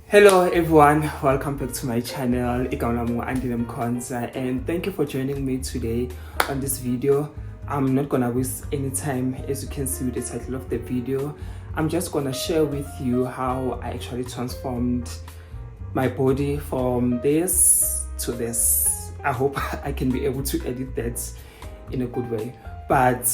Hello everyone, welcome back to my channel, and thank you for joining me today on this video. I'm not gonna waste any time. As you can see with the title of the video, I'm just gonna share with you how I actually transformed my body from this to this. I hope I can be able to edit that in a good way. But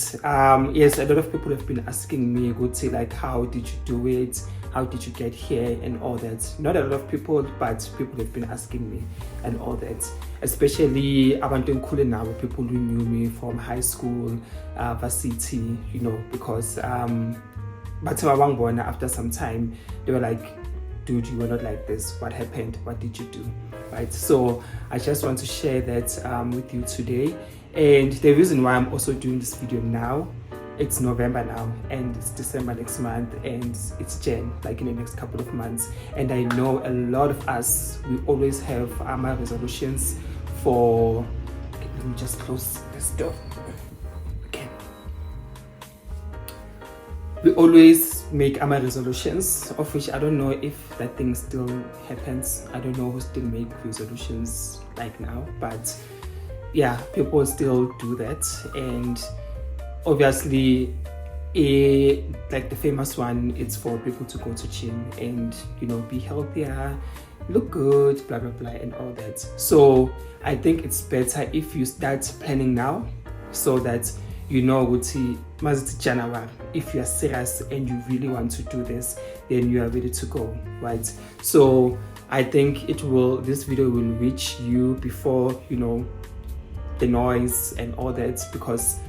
yes, a lot of people have been asking me, good say, like, how did you do it? How did you get here and all that? Not a lot of people, but people have been asking me and all that. Especially abantu enkhulu now, people who knew me from high school, varsity, you know, because but after some time, they were like, dude, you were not like this. What happened? What did you do? Right? So I just want to share that with you today. And the reason why I'm also doing this video now, it's November now and it's December next month and it's Jan, like in the next couple of months. And I know a lot of us, we always have our resolutions for, okay, let me just close this door. Okay. We always make our resolutions, of which I don't know if that thing still happens. I don't know who still make resolutions like now, but yeah, people still do that. And obviously, like the famous one, it's for people to go to gym and, you know, be healthier, look good, blah blah blah and all that. So I think it's better if you start planning now, so that you know January, if you are serious and you really want to do this, then you are ready to go, right? So I think this video will reach you before, you know, the noise and all that, because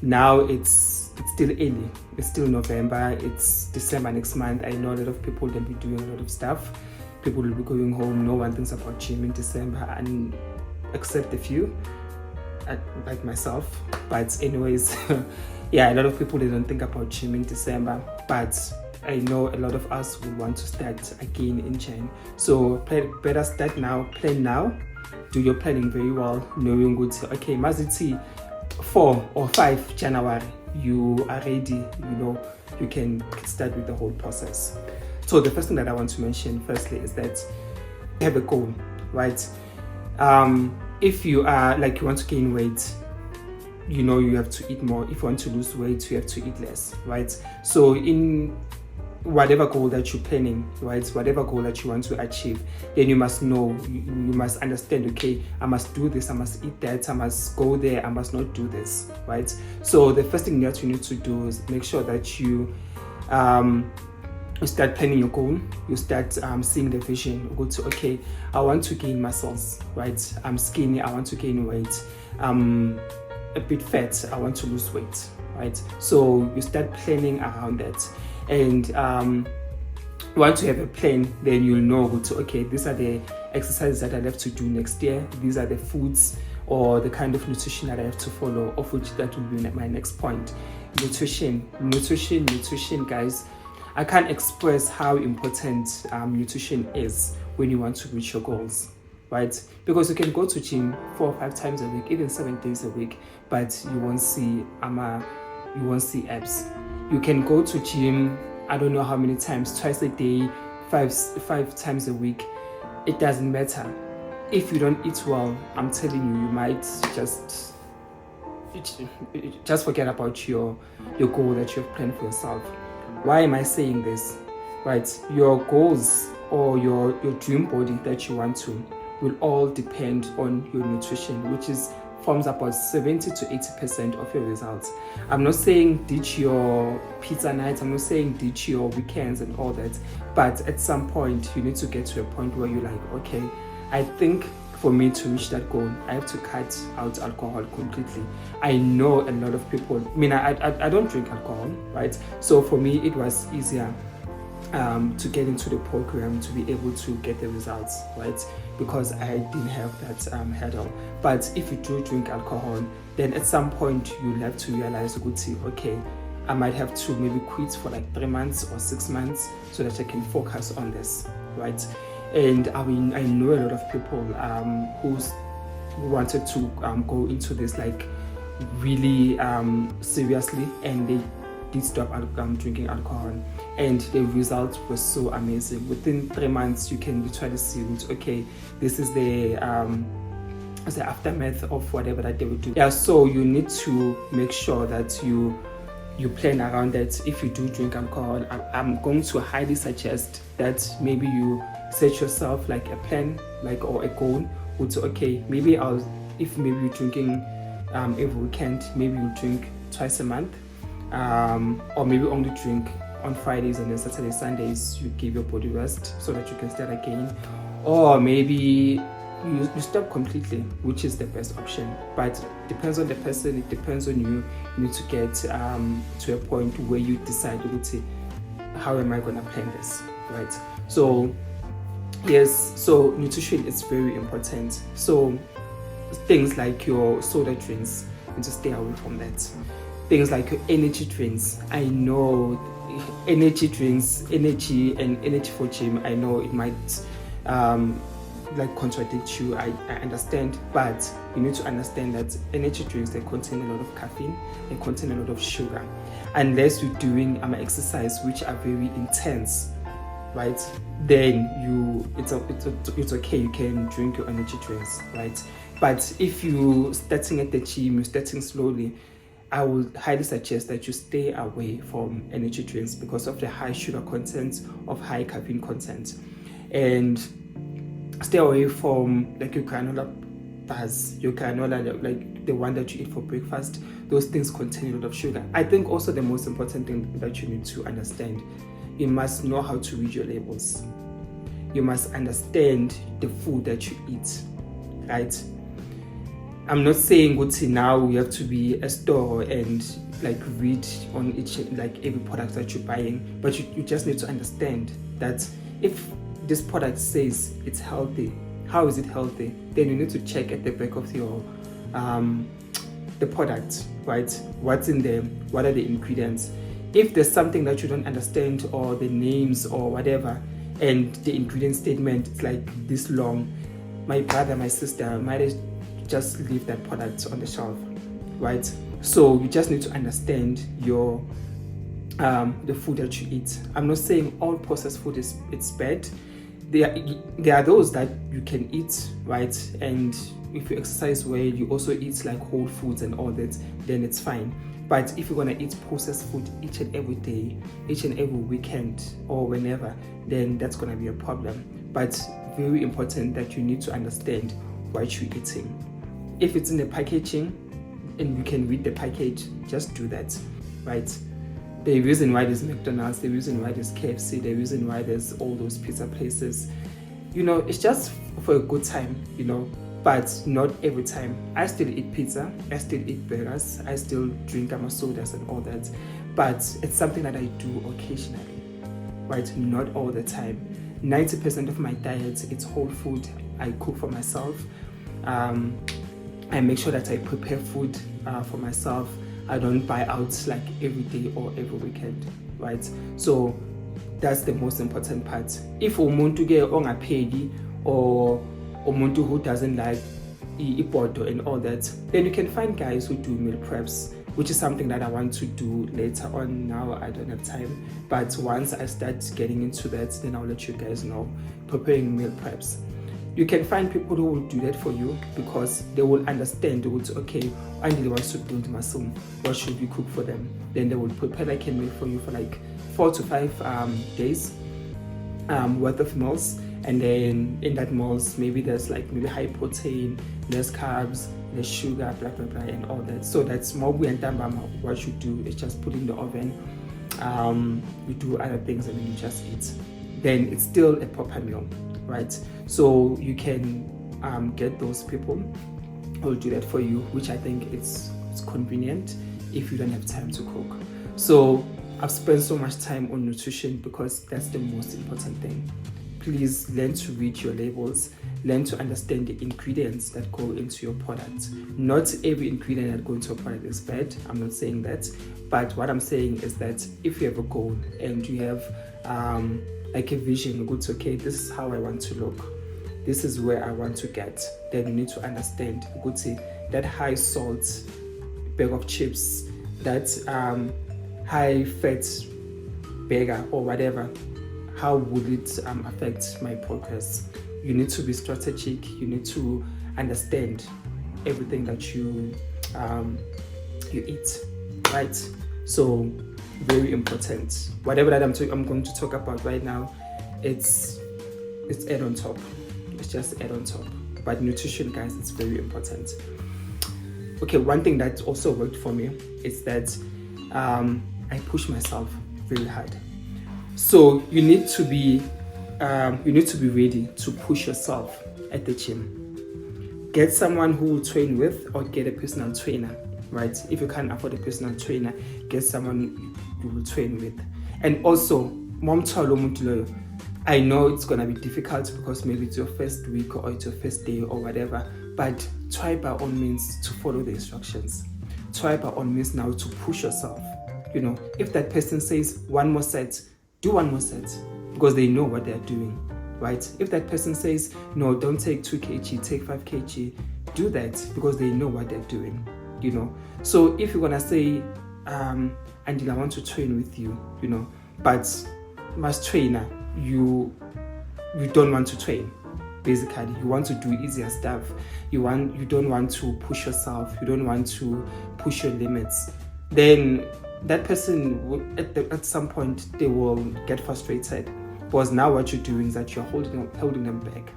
now it's still early, it's still November, it's December next month. I know a lot of people will be doing a lot of stuff. People will be going home. No one thinks about gym in December, and except a few like myself. But anyways, yeah, a lot of people, they don't think about gym in December, but I know a lot of us will want to start again in Jan. So better start now, plan now, do your planning very well, knowing good, okay, maziti 4 or 5 January, you are ready, you know, you can start with the whole process. So the first thing that I want to mention firstly is that you have a goal, right? If you are like, you want to gain weight, you know, you have to eat more. If you want to lose weight, you have to eat less, right? So in whatever goal that you're planning, right, whatever goal that you want to achieve, then you must know, you must understand, okay, I must do this, I must eat that, I must go there, I must not do this, right? So the first thing that you need to do is make sure that you start planning your goal. You start seeing the vision. Go to, okay, I want to gain muscles, right? I'm skinny, I want to gain weight. I'm a bit fat, I want to lose weight, right? So you start planning around that. And once you have a plan, then you'll know, okay, these are the exercises that I have to do next year. These are the foods or the kind of nutrition that I have to follow, of which that will be my next point. Nutrition, guys. I can't express how important nutrition is when you want to reach your goals, right? Because you can go to gym 4 or 5 times a week, even 7 days a week, but you won't see abs. You can go to gym, I don't know how many times, twice a day, five times a week. It doesn't matter. If you don't eat well, I'm telling you, you might just forget about your goal that you've planned for yourself. Why am I saying this? Right, your goals or your dream body that you want to will all depend on your nutrition, which forms about 70 to 80% of your results. I'm not saying ditch your pizza nights, I'm not saying ditch your weekends and all that, but at some point you need to get to a point where you're like, okay, I think for me to reach that goal, I have to cut out alcohol completely. I know a lot of people, I don't drink alcohol, right? So for me, it was easier to get into the program, to be able to get the results, right? Because I didn't have that hurdle. But if you do drink alcohol, then at some point you'll have to realize, okay, I might have to maybe quit for like 3 months or 6 months so that I can focus on this, right? And I mean, I know a lot of people who wanted to go into this like really seriously, and they did stop drinking alcohol. and the results were so amazing. Within 3 months, you can literally see, okay, this is the aftermath of whatever that they would do. Yeah, so you need to make sure that you plan around that. If you do drink alcohol, I'm going to highly suggest that maybe you set yourself like a plan, like, or a goal. Would okay, maybe if maybe you're drinking every weekend, maybe you drink twice a month, or maybe only drink on Fridays and then Saturday, Sundays you give your body rest so that you can start again, or maybe you stop completely, which is the best option. But it depends on the person, it depends on you. You need to get to a point where you decide, how am I gonna plan this, right? So yes, so nutrition is very important. So things like your soda drinks, you need to stay away from that. Things like your energy drinks, I know energy drinks, energy for gym, I know it might like contradict you, I understand, but you need to understand that energy drinks, they contain a lot of caffeine, they contain a lot of sugar. Unless you're doing exercise which are very intense, right, then it's okay, you can drink your energy drinks, right? But if you starting at the gym, you're starting slowly, I would highly suggest that you stay away from energy drinks because of the high sugar content, of high caffeine content, and stay away from like your granola bars, your granola, like the one that you eat for breakfast. Those things contain a lot of sugar. I think also the most important thing that you need to understand, you must know how to read your labels. You must understand the food that you eat, right? I'm not saying now you have to be a store and like read on each, like every product that you're buying, but you just need to understand that if this product says it's healthy, how is it healthy? Then you need to check at the back of your the product, right? What's in there? What are the ingredients? If there's something that you don't understand, or the names or whatever, and the ingredient statement is like this long, my brother, my sister might just leave that product on the shelf, right? So you just need to understand your the food that you eat. I'm not saying all processed food it's bad. There are those that you can eat, right? And if you exercise well, you also eat like whole foods and all that, then it's fine. But if you're gonna eat processed food each and every day, each and every weekend, or whenever, then that's gonna be a problem. But very important that you need to understand what you're eating. If it's in the packaging and you can read the package, just do that, right? The reason why there's McDonald's, the reason why there's KFC, the reason why there's all those pizza places, it's just for a good time, but not every time. I still eat pizza, I still eat burgers, I still drink sodas and all that, but it's something that I do occasionally, right? Not all the time. 90% of my diet, it's whole food. I cook for myself. I make sure that I prepare food for myself. I don't buy out like every day or every weekend, right? So that's the most important part. If umuntu ke ongapheki or umuntu who doesn't like ipoto and all that, then you can find guys who do meal preps, which is something that I want to do later on. Now I don't have time, but once I start getting into that, then I'll let you guys know. Preparing meal preps, you can find people who will do that for you because they will understand. They will say, okay, I really want to build muscle, what should we cook for them? Then they will prepare like a meal for you for like 4 to 5 days worth of meals. And then in that meals, maybe there's like maybe high protein, there's carbs, there's sugar, blah blah blah, and all that. So that's more and what you do is just put in the oven. You do other things and then you just eat. Then it's still a proper meal, right? So you can get those people who will do that for you, which I think it's convenient if you don't have time to cook. So I've spent so much time on nutrition because that's the most important thing. Please learn to read your labels, learn to understand the ingredients that go into your product. Not every ingredient that goes into a product is bad, I'm not saying that, but what I'm saying is that if you have a goal and you have like a vision, it's okay, this is how I want to look, this is where I want to get, then you need to understand that high salt bag of chips, that high fat bigger or whatever, how will it affect my progress? You need to be strategic. You need to understand everything that you eat, right? So very important. Whatever that I'm going to talk about right now, it's add on top. It's just add on top. But nutrition, guys, it's very important. Okay, one thing that also worked for me is that I push myself very hard. So you need to be ready to push yourself at the gym. Get someone who will train with, or get a personal trainer, right? If you can't afford a personal trainer, get someone you will train with. And also, I know it's gonna be difficult because maybe it's your first week or it's your first day or whatever, but try by all means to follow the instructions. Try by all means now to push yourself. You know, if that person says 1 more set, do 1 more set, because they know what they're doing, right? If that person says, no, don't take 2 kg, take 5 kg, do that because they know what they're doing, you know. So if you're gonna say, Andile, I want to train with you, you know, but as trainer, you don't want to train. Basically, you want to do easier stuff. You don't want to push yourself. You don't want to push your limits. Then that person at some point they will get frustrated, because now what you're doing is that you're holding them back,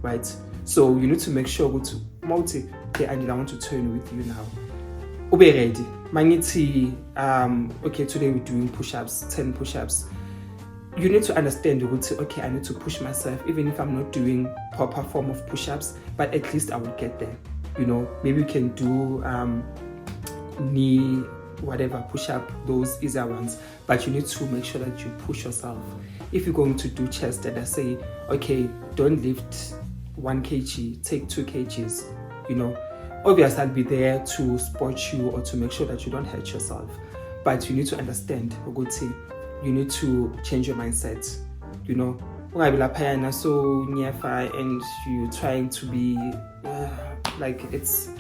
right? So you need to make sure to multi. Okay, I want to train with you now. Be ready. Okay, today we're doing push-ups, 10 push-ups. You need to understand, okay, I need to push myself, even if I'm not doing proper form of push-ups, but at least I will get there. You know, maybe we can do knee, whatever, push-up, those easier ones, but you need to make sure that you push yourself. If you're going to do chest, and I say, okay, don't lift 1 kg, take 2 kgs, you know. Obviously, I'll be there to support you or to make sure that you don't hurt yourself, but you need to understand, you need to change your mindset, you know. So and you're trying to be like, it's,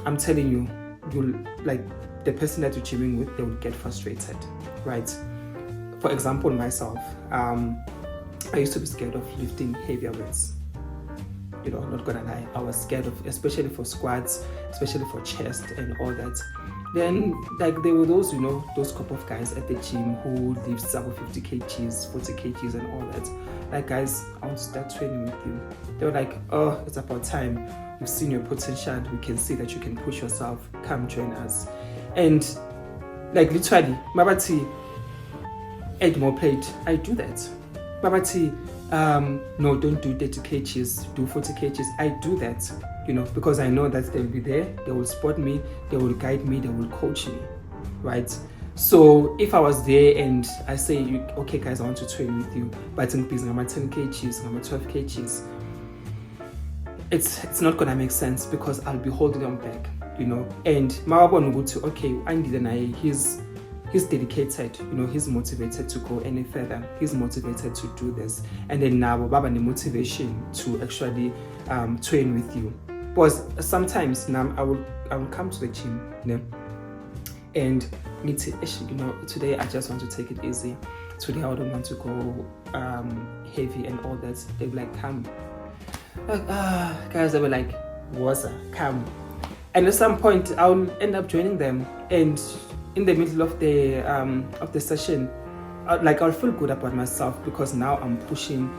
I'm telling you, you'll, like, the person that you're gymming with, they will get frustrated, right? For example, myself, I used to be scared of lifting heavier weights. You know, not gonna lie, I was scared of, especially for squats, especially for chest and all that. Then, like, there were those, you know, those couple of guys at the gym who lifts about 50 kgs, 40 kgs and all that. Like, guys, I want to start training with you. They were like, oh, it's about time. We've seen your potential. We can see that you can push yourself. Come join us. And, like, literally, Mabati, add more plate. I do that. Mabati, no, don't do 30 kgs, do 40 kgs. I do that, you know, because I know that they'll be there, they will support me, they will guide me, they will coach me, right? So if I was there and I say, okay guys, I want to train with you, but I'm 10 kgs, I'm 12 kgs, it's not gonna make sense, because I'll be holding them back, you know. And Mawabon will go to, okay, Andy, he's dedicated, you know, he's motivated to go any further, he's motivated to do this, and then now Baba the motivation to actually train with you. Because sometimes now I will come to the gym, you know, and need to, you know, today I just want to take it easy, today I don't want to go heavy and all that. They'll be like, come, like, guys, they were like, Waza, come. And at some point I'll end up joining them, and in the middle of the session, like, I'll feel good about myself, because now I'm pushing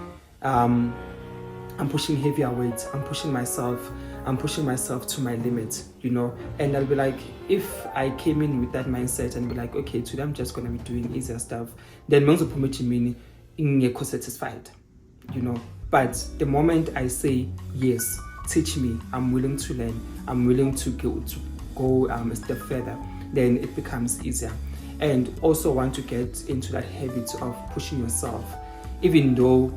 heavier weights, I'm pushing myself to my limit, you know. And I'll be like, if I came in with that mindset and be like, okay, today I'm just gonna be doing easier stuff, then Monzo Pumichi ingekho satisfied, you know. But the moment I say yes, teach me, I'm willing to learn, I'm willing to go a step further, then it becomes easier. And also want to get into that habit of pushing yourself, even though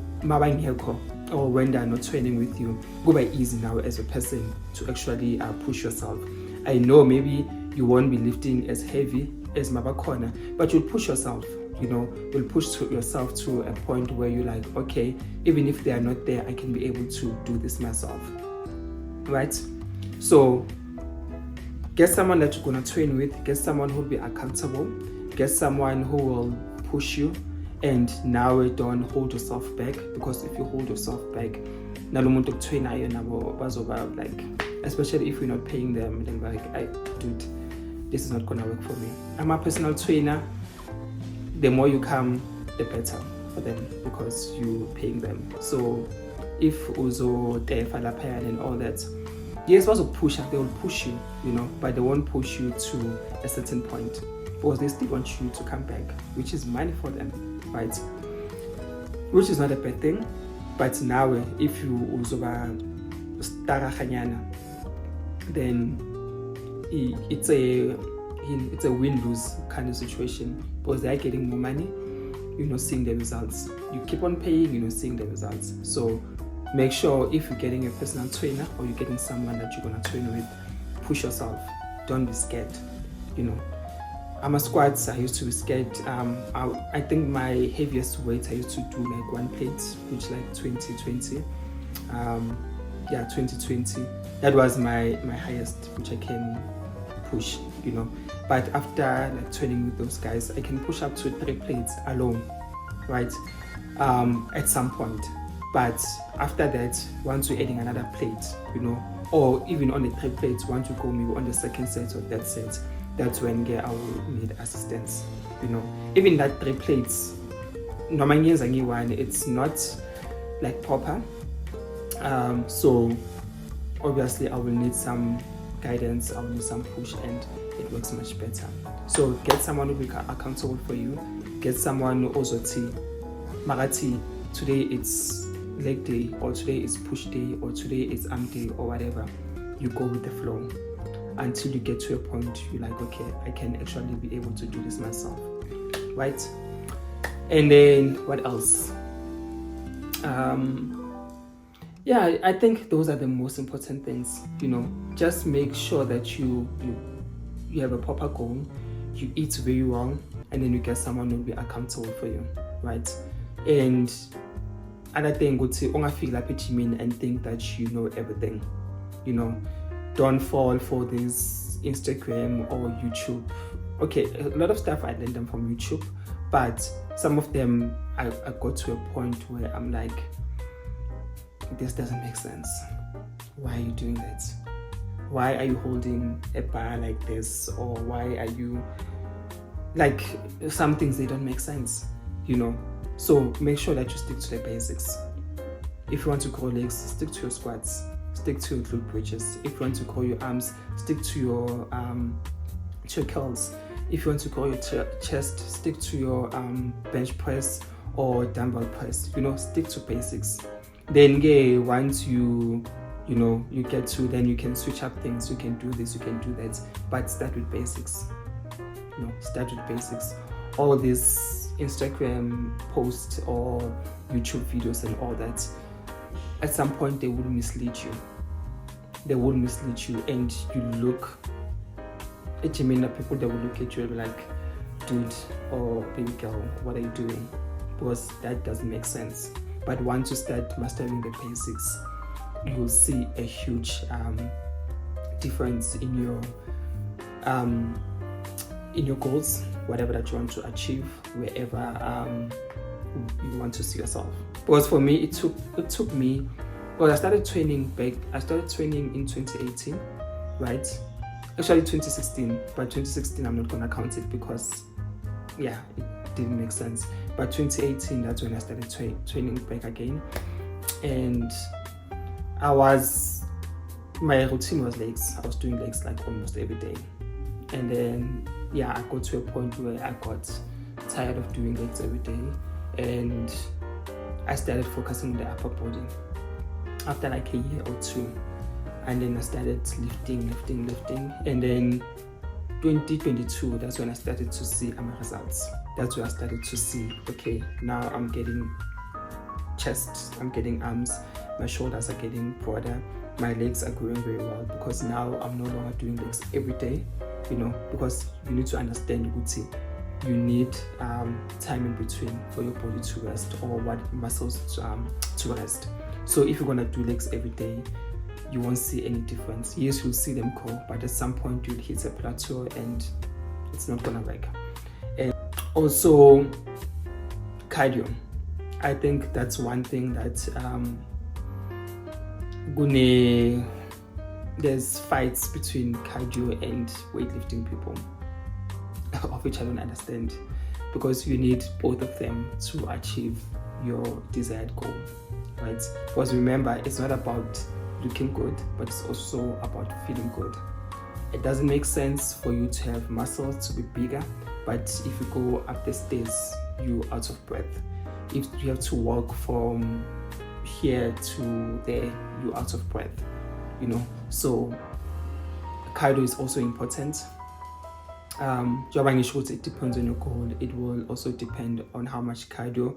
or when they're not training with you, go by easy now as a person to actually push yourself. I know maybe you won't be lifting as heavy as Mabakona, but you'll push yourself, you know, you'll push yourself to a point where you're like, okay, even if they are not there, I can be able to do this myself, right? So get someone that you're gonna train with, get someone who'll be accountable, get someone who will push you, And now don't hold yourself back, because if you hold yourself back, like, especially if you're not paying them, then like, dude, this is not gonna work for me. I'm a personal trainer. The more you come, the better for them, because you're paying them. So if also they and all that, yes, also they will push you, but they won't push you to a certain point, because they still want you to come back, which is money for them, right? Which is not a bad thing. But now if you also then it's a win-lose kind of situation, because they are getting more money, you're not seeing the results. You keep on paying, you're not seeing the results. So make sure if you're getting a personal trainer, or you're getting someone that you're gonna train with, push yourself. Don't be scared. I'm a squats. I used to be scared. I think my heaviest weight I used to do like 1 plate, which like 2020. 2020. That was my highest, which I can push. But after like training with those guys, I can push up to 3 plates alone, right? At some point. But after that, once you're adding another plate, or even on the 3 plates, once you go maybe on the second set or that set, that's when I will need assistance. Even that 3 plates, normally it's not like proper. So obviously I will need some guidance, I will need some push, and it works much better. So get someone who will be accountable for you. Get someone who also Marati, today it's leg day, or today it's push day, or today it's arm day, or whatever. You go with the flow until you get to a point you're like, okay, I can actually be able to do this myself, right? And then what else? I think those are the most important things. Just make sure that you have a proper goal, you eat very well, and then you get someone who will be accountable for you, right? And another thing, go to onga feel like and think that you know everything. Don't fall for this Instagram or YouTube. Okay, a lot of stuff I learned them from YouTube, but some of them I got to a point where I'm like, this doesn't make sense. Why are you doing that? Why are you holding a bar like this? Or why are you like, some things, they don't make sense, So make sure that you stick to the basics. If you want to grow legs, stick to your squats, stick to your glute bridges. If you want to grow your arms, stick to your curls. If you want to grow your chest, stick to your bench press or dumbbell press. Stick to basics. Then once you get to, then you can switch up things. You can do this, you can do that, but start with basics. Start with basics. All these Instagram posts or YouTube videos and all that, at some point they will mislead you. And you look at people that will look at you and be like, dude or baby girl, what are you doing? Because that doesn't make sense. But once you start mastering the basics, you will see a huge difference in your goals, whatever that you want to achieve, wherever you want to see yourself. Because for me, it took me. Well, I started training in 2018, right? Actually 2016, but 2016 I'm not gonna count it because it didn't make sense. But 2018, that's when I started training back again, and my routine was legs. I was doing legs like almost every day, and then I got to a point where I got tired of doing legs every day, and I started focusing on the upper body after like a year or 2, and then I started lifting, and then 2022, that's when I started to see my results. That's where I started to see, okay, now I'm getting chest, I'm getting arms, my shoulders are getting broader, my legs are growing very well, because now I'm no longer doing legs every day, because you need to understand, you need time in between for your body to rest, or what muscles to rest. So if you're gonna do legs every day, you won't see any difference. Yes, you'll see them grow, but at some point you'll hit a plateau and it's not gonna work. And also, cardio. I think that's one thing that there's fights between cardio and weightlifting people, of which I don't understand, because you need both of them to achieve your desired goal, right? Because remember, it's not about looking good, but it's also about feeling good. It doesn't make sense for you to have muscles to be bigger, but if you go up the stairs, you're out of breath. If you have to walk from here to there, you're out of breath, So cardio is also important. It depends on your goal. It will also depend on how much cardio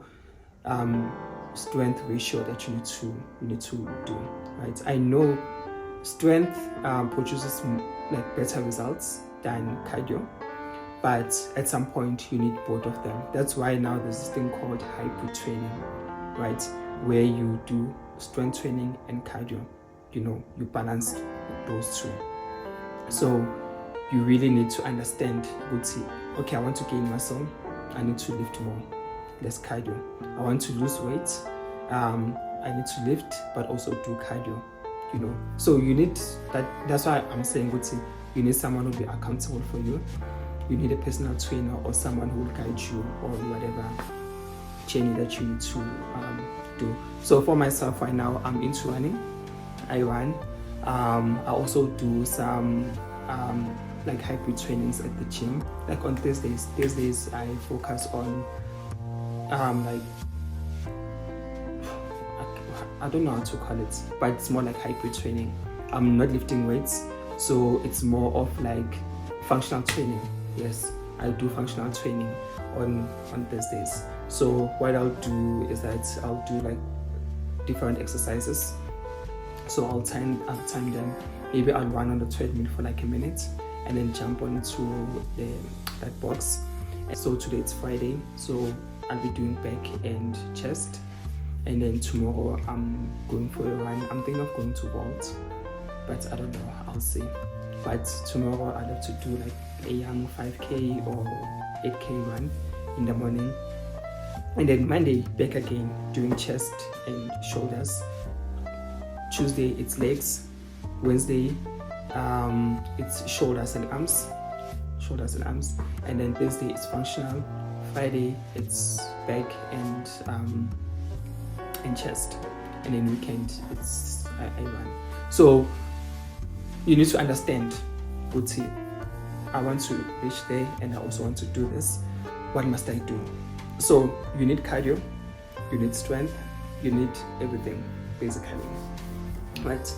strength ratio that you need to do, right? I know strength produces like better results than cardio, but at some point you need both of them. That's why now there's this thing called hybrid training, right? Where you do strength training and cardio. You balance those two. So you really need to understand, okay, I want to gain muscle, I need to lift more, less cardio. I want to lose weight, I need to lift, but also do cardio, So you need that's why I'm saying, you need someone who will be accountable for you. You need a personal trainer or someone who will guide you on whatever journey that you need to do. So for myself right now, I'm into running. I run. I also do some like hybrid trainings at the gym. Like on Thursdays I focus on like, I don't know how to call it, but it's more like hybrid training. I'm not lifting weights, so it's more of like functional training. Yes, I do functional training on Thursdays. So what I'll do is that I'll do like different exercises. So I'll time them. Maybe I'll run on the treadmill for like a minute and then jump onto that box. So today it's Friday, so I'll be doing back and chest. And then tomorrow I'm going for a run. I'm thinking of going to Vault, but I don't know, I'll see. But tomorrow I'll have to do like a young 5K or 8K run in the morning. And then Monday, back again, doing chest and shoulders. Tuesday, it's legs. Wednesday, it's shoulders and arms. And then Thursday, it's functional. Friday, it's back and chest. And then weekend, it's I run. So you need to understand, I want to reach there and I also want to do this. What must I do? So you need cardio, you need strength, you need everything, basically. Right?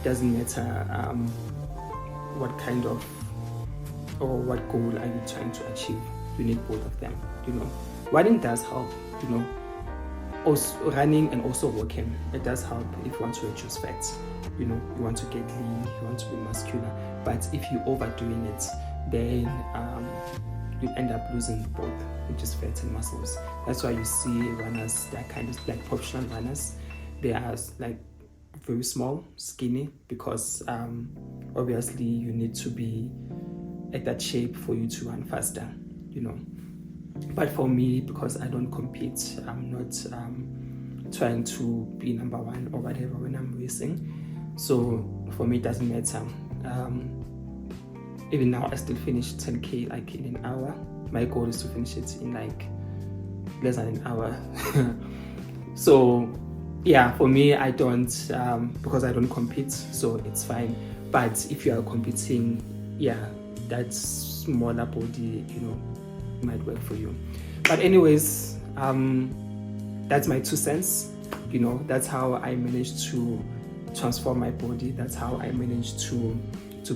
Doesn't matter what kind of or what goal are you trying to achieve. You need both of them. Running does help. Also running and also walking, it does help if you want to reduce fat. You want to get lean, you want to be muscular. But if you're overdoing it, then you end up losing both, which is fat and muscles. That's why you see runners, they're kind of like professional runners. They are like very small, skinny, because obviously you need to be at that shape for you to run faster, But for me, because I don't compete, I'm not trying to be number one or whatever when I'm racing. So for me, it doesn't matter. Even now, I still finish 10K like in an hour. My goal is to finish it in like less than an hour. So yeah, for me, I don't, because I don't compete, so it's fine. But if you are competing, yeah, that smaller body, might work for you. But anyways, that's my 2 cents. That's how I managed to transform my body. That's how I managed to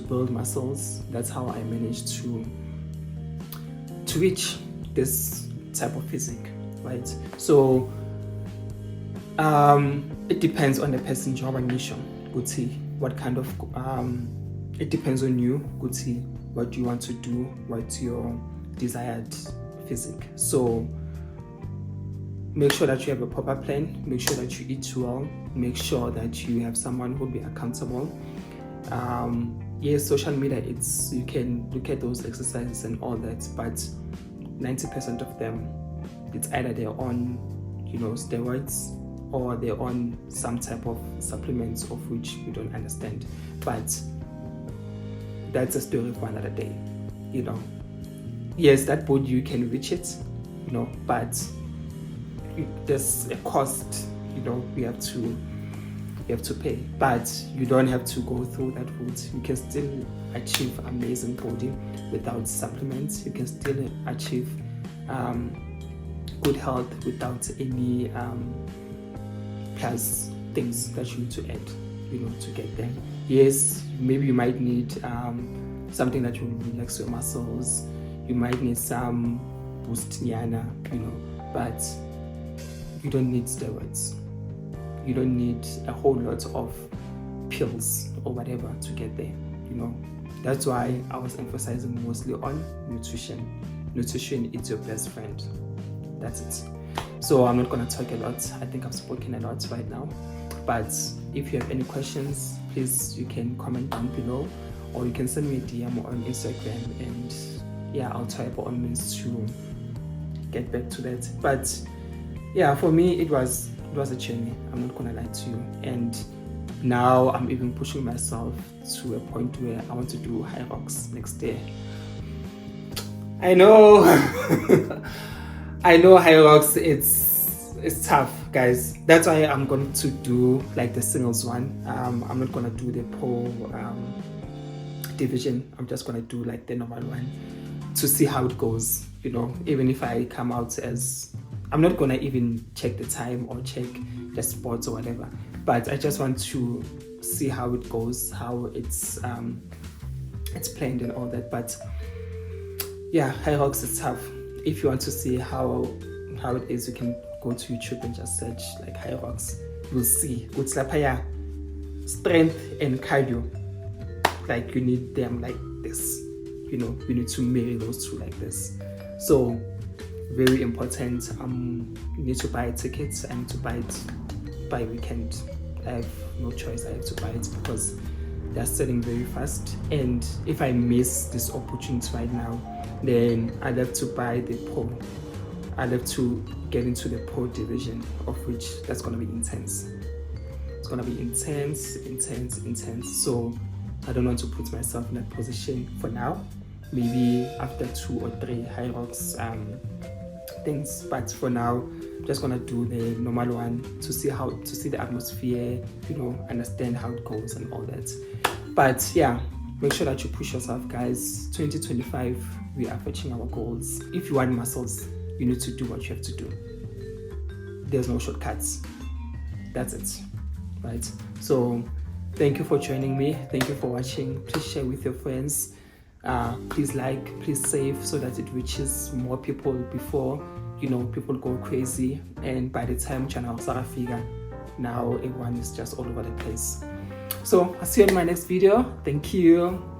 build muscles. That's how I managed to reach this type of physique, right? So it depends on the person. What kind of it depends on you. What you want to do, what's your desired physique. So make sure that you have a proper plan, make sure that you eat well, make sure that you have someone who will be accountable. Yes, social media, you can look at those exercises and all that, but 90% of them it's either they're on, steroids, or they're on some type of supplements of which we don't understand. But that's a story for another day. Yes, that body, you can reach it, but there's a cost, we have to pay. But you don't have to go through that route. You can still achieve amazing body without supplements. You can still achieve good health without any plus things that you need to add, to get there. Yes, maybe you might need something that will relax your muscles. You might need some boost nyana, but you don't need steroids. You don't need a whole lot of pills or whatever to get there. That's why I was emphasizing mostly on nutrition. Nutrition is your best friend. That's it. So I'm not going to talk a lot. I think I've spoken a lot right now. But if you have any questions, please, you can comment down below, or you can send me a DM on Instagram, and yeah, I'll try by all means to get back to that. But yeah, for me, it was a journey. I'm not going to lie to you. And now I'm even pushing myself to a point where I want to do high rocks next year. I know. I know high rocks, it's tough, guys. That's why I'm going to do like the singles one. I'm not going to do the pro division. I'm just going to do like the normal one to see how it goes. Even if I come out as, I'm not going to even check the time or check the spots or whatever, but I just want to see how it goes, how it's planned and all that. But yeah, high rocks is tough. If you want to see how it is, you can go to YouTube and just search like high rocks. You'll see it's like strength and cardio. Like you need them like this. You need to marry those two like this. So very important. You need to buy tickets. I need to buy it by weekend. I have no choice. I have to buy it because they're selling very fast. And if I miss this opportunity right now, then I'd have to buy the pro. I'd have to get into the pro division, of which that's going to be intense. It's going to be intense. So I don't want to put myself in that position for now. Maybe after 2 or 3 high rocks things, but for now I'm just gonna do the normal one to see the atmosphere, understand how it goes and all that. But yeah, make sure that you push yourself, guys. 2025, we are reaching our goals. If you want muscles, you need to do what you have to do. There's no shortcuts. That's it, right? So thank you for joining me. Thank you for watching. Please share with your friends. Please like, please save so that it reaches more people before people go crazy, and by the time channel Sarafika, now everyone is just all over the place. So I'll see you in my next video. Thank you.